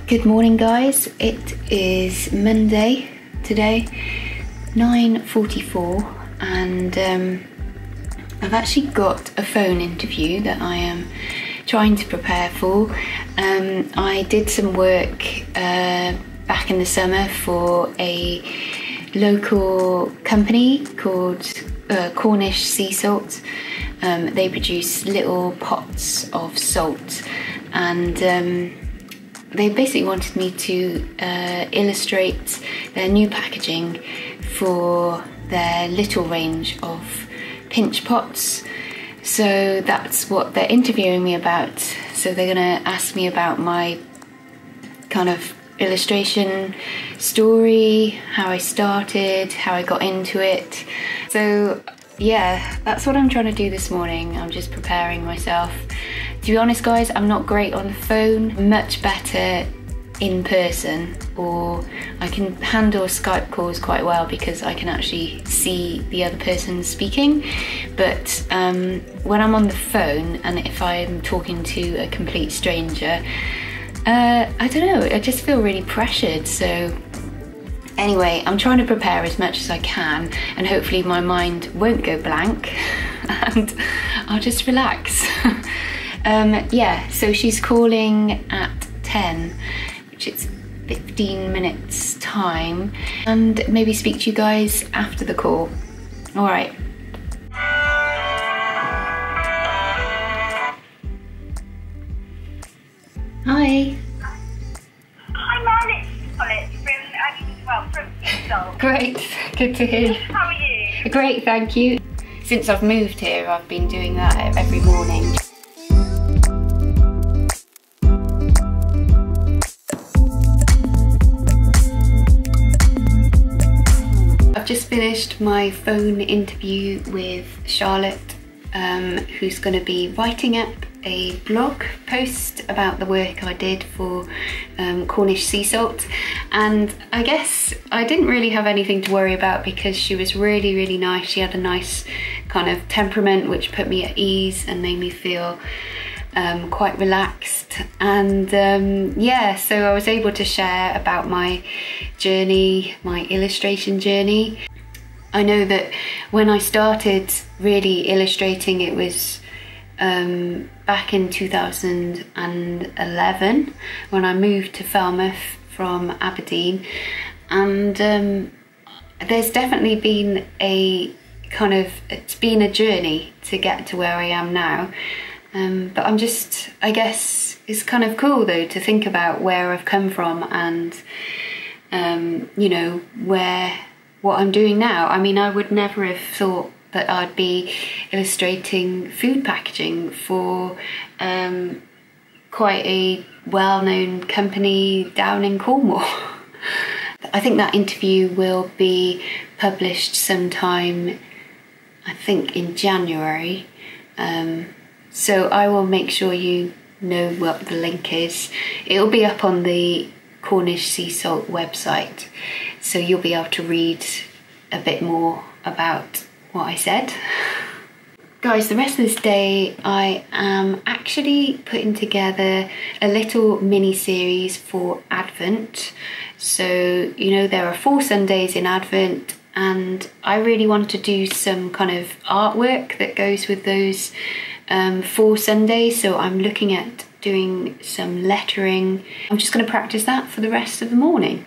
Good morning guys, it is Monday today, 9:44, and I've actually got a phone interview that I am trying to prepare for. I did some work back in the summer for a local company called Cornish Sea Salt. They produce little pots of salt, and they basically wanted me to illustrate their new packaging for their little range of pinch pots. So that's what they're interviewing me about. So they're gonna ask me about my kind of illustration story, how I started, how I got into it. So yeah, that's what I'm trying to do this morning. I'm just preparing myself. To be honest guys, I'm not great on the phone, much better in person, or I can handle Skype calls quite well because I can actually see the other person speaking. But when I'm on the phone and if I'm talking to a complete stranger, I don't know, I just feel really pressured. So anyway, I'm trying to prepare as much as I can, and hopefully my mind won't go blank and I'll just relax. Yeah, so she's calling at 10, which is 15 minutes time, and maybe speak to you guys after the call. All right. Hi. Hi Mel, it's Colette from Sea Salt. Great, good to hear. How are you? Great, thank you. Since I've moved here, I've been doing that every morning. I've just finished my phone interview with Charlotte, who's going to be writing up a blog post about the work I did for Cornish Sea Salt. And I guess I didn't really have anything to worry about because she was really, really nice. She had a nice kind of temperament which put me at ease and made me feel quite relaxed. And yeah, so I was able to share about my journey, my illustration journey. I know that when I started really illustrating, it was back in 2011 when I moved to Falmouth from Aberdeen, and there's definitely been a kind of, it's been a journey to get to where I am now. But I'm just, I guess it's kind of cool though to think about where I've come from and you know, what I'm doing now. I mean, I would never have thought that I'd be illustrating food packaging for quite a well-known company down in Cornwall. I think that interview will be published sometime, I think in January. So I will make sure you know what the link is. It'll be up on the Cornish Sea Salt website, so you'll be able to read a bit more about what I said. Guys, the rest of this day I am actually putting together a little mini series for Advent. So, you know, there are 4 Sundays in Advent, and I really want to do some kind of artwork that goes with those 4 Sundays. So I'm looking at doing some lettering. I'm just going to practice that for the rest of the morning.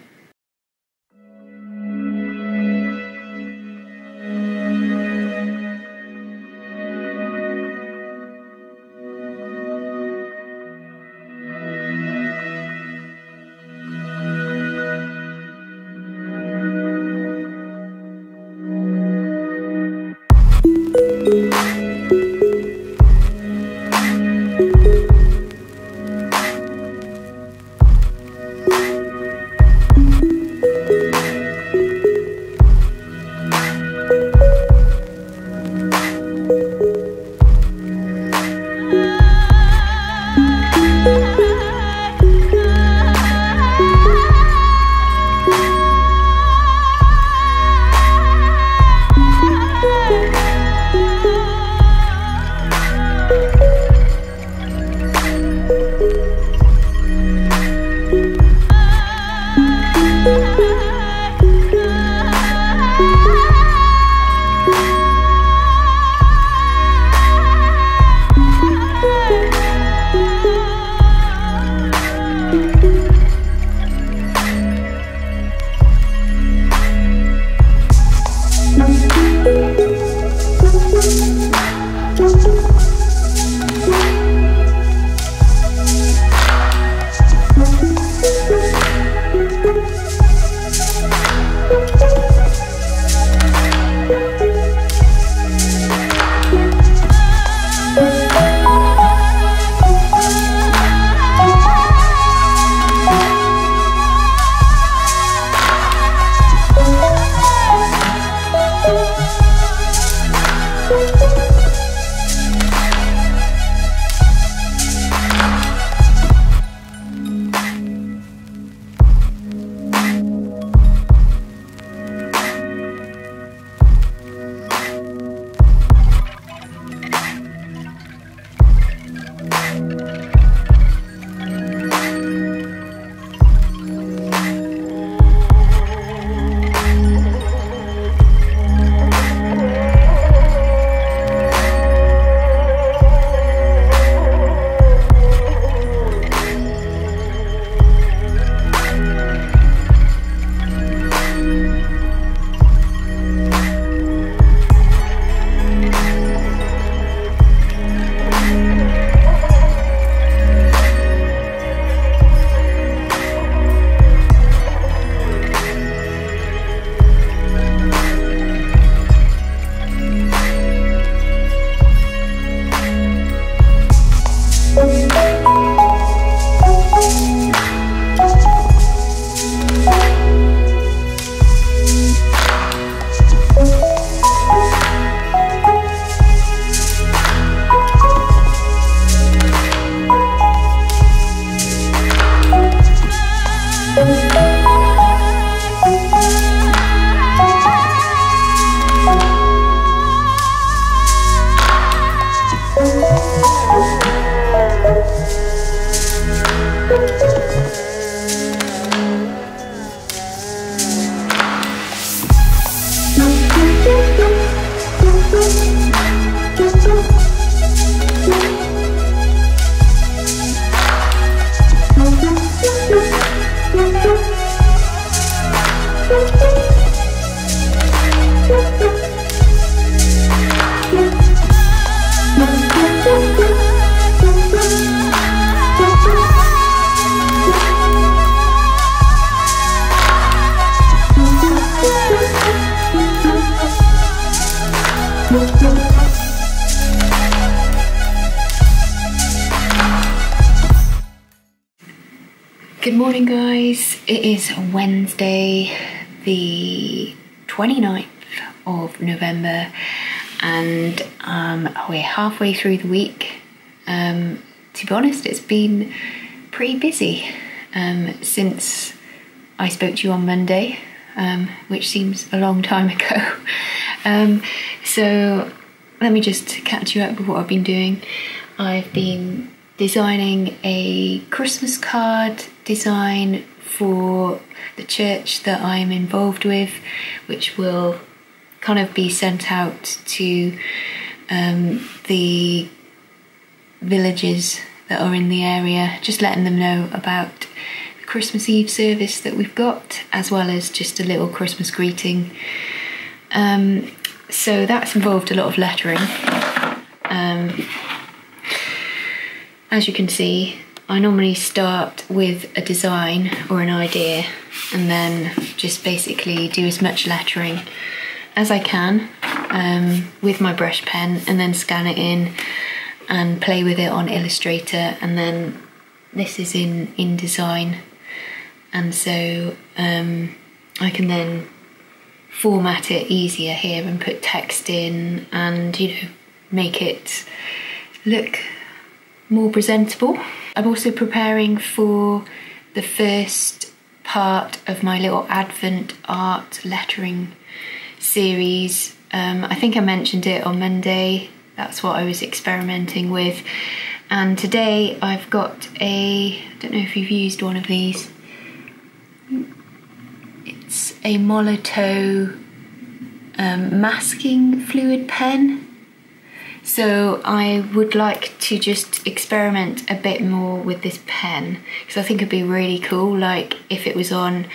Good morning, guys. It is Wednesday the 29th of November and we're halfway through the week. To be honest, it's been pretty busy. since I spoke to you on Monday, which seems a long time ago. So let me just catch you up with what I've been doing. I've been designing a Christmas card design for the church that I'm involved with, which will kind of be sent out to the villages that are in the area, just letting them know about the Christmas Eve service that we've got, as well as just a little Christmas greeting. So that's involved a lot of lettering. As you can see, I normally start with a design or an idea and then just basically do as much lettering as I can with my brush pen, and then scan it in and play with it on Illustrator, and then this is in InDesign, and so I can then format it easier here and put text in and, you know, make it look more presentable. I'm also preparing for the first part of my little Advent art lettering series. I think I mentioned it on Monday. That's what I was experimenting with. And today I've got I don't know if you've used one of these. It's a Molotow masking fluid pen. So I would like to just experiment a bit more with this pen, because I think it'd be really cool, like if it was on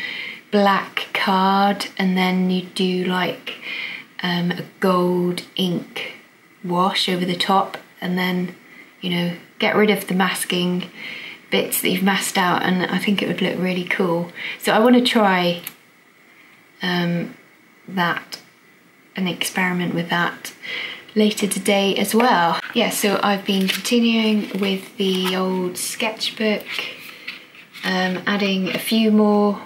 black card and then you do like a gold ink wash over the top, and then, you know, get rid of the masking bits that you've masked out, and I think it would look really cool. So I want to try that and experiment with that later today as well. Yeah, so I've been continuing with the old sketchbook, adding a few more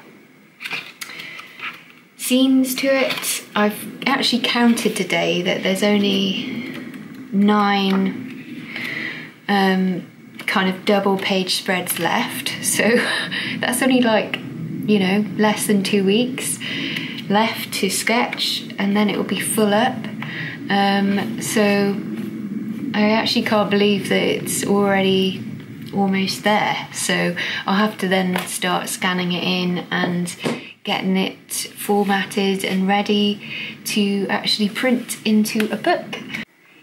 scenes to it. I've actually counted today that there's only 9 kind of double page spreads left, so that's only like, you know, less than 2 weeks left to sketch, and then it will be full up. So I actually can't believe that it's already almost there, so I'll have to then start scanning it in and getting it formatted and ready to actually print into a book.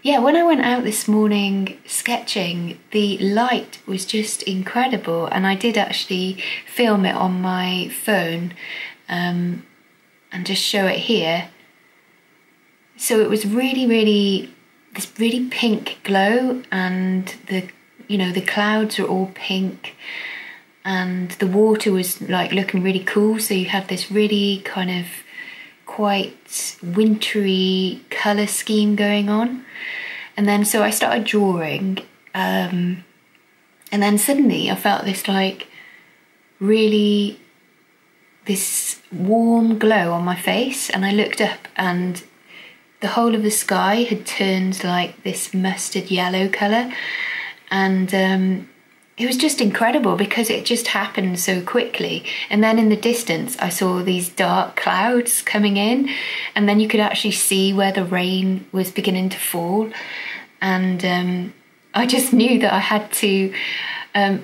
Yeah, when I went out this morning sketching, the light was just incredible, and I did actually film it on my phone and just show it here. So it was really this really pink glow, and the clouds were all pink, and the water was like looking really cool, so you had this really kind of quite wintry colour scheme going on. And then so I started drawing, and then suddenly I felt this like really this warm glow on my face, and I looked up and the whole of the sky had turned like this mustard yellow colour, and it was just incredible because it just happened so quickly. And then in the distance I saw these dark clouds coming in, and then you could actually see where the rain was beginning to fall, and I just knew that I had to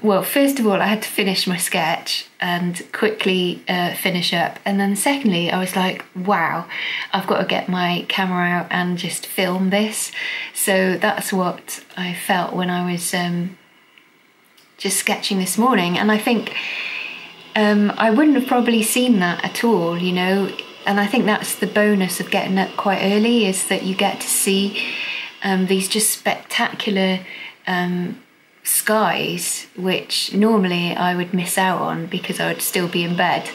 well, first of all, I had to finish my sketch and quickly finish up. And then secondly, I was like, wow, I've got to get my camera out and just film this. So that's what I felt when I was just sketching this morning. And I think I wouldn't have probably seen that at all, you know. And I think that's the bonus of getting up quite early, is that you get to see these just spectacular skies, which normally I would miss out on because I would still be in bed,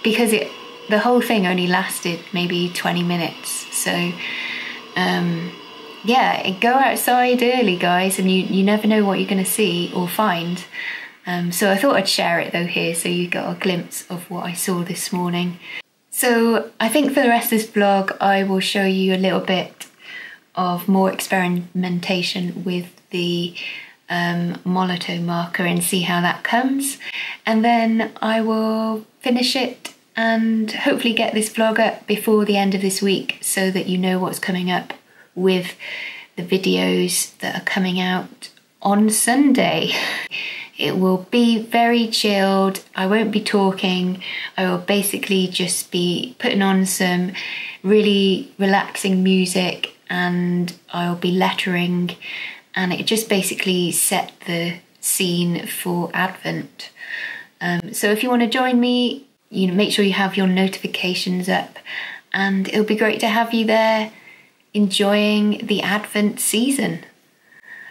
because the whole thing only lasted maybe 20 minutes. So yeah, go outside early, guys, and you never know what you're going to see or find. So I thought I'd share it though here, so you got a glimpse of what I saw this morning. So I think for the rest of this vlog I will show you a little bit of more experimentation with the Molotow marker and see how that comes. And then I will finish it and hopefully get this vlog up before the end of this week so that you know what's coming up with the videos that are coming out on Sunday. It will be very chilled. I won't be talking. I will basically just be putting on some really relaxing music and I'll be lettering, and it just basically set the scene for Advent. So if you want to join me, you know, make sure you have your notifications up, and it'll be great to have you there enjoying the Advent season.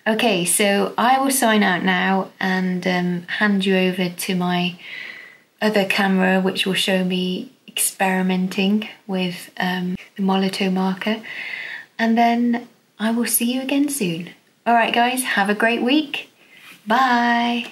Okay, so I will sign out now and hand you over to my other camera, which will show me experimenting with the Molotow marker, and then I will see you again soon. All right, guys, have a great week. Bye.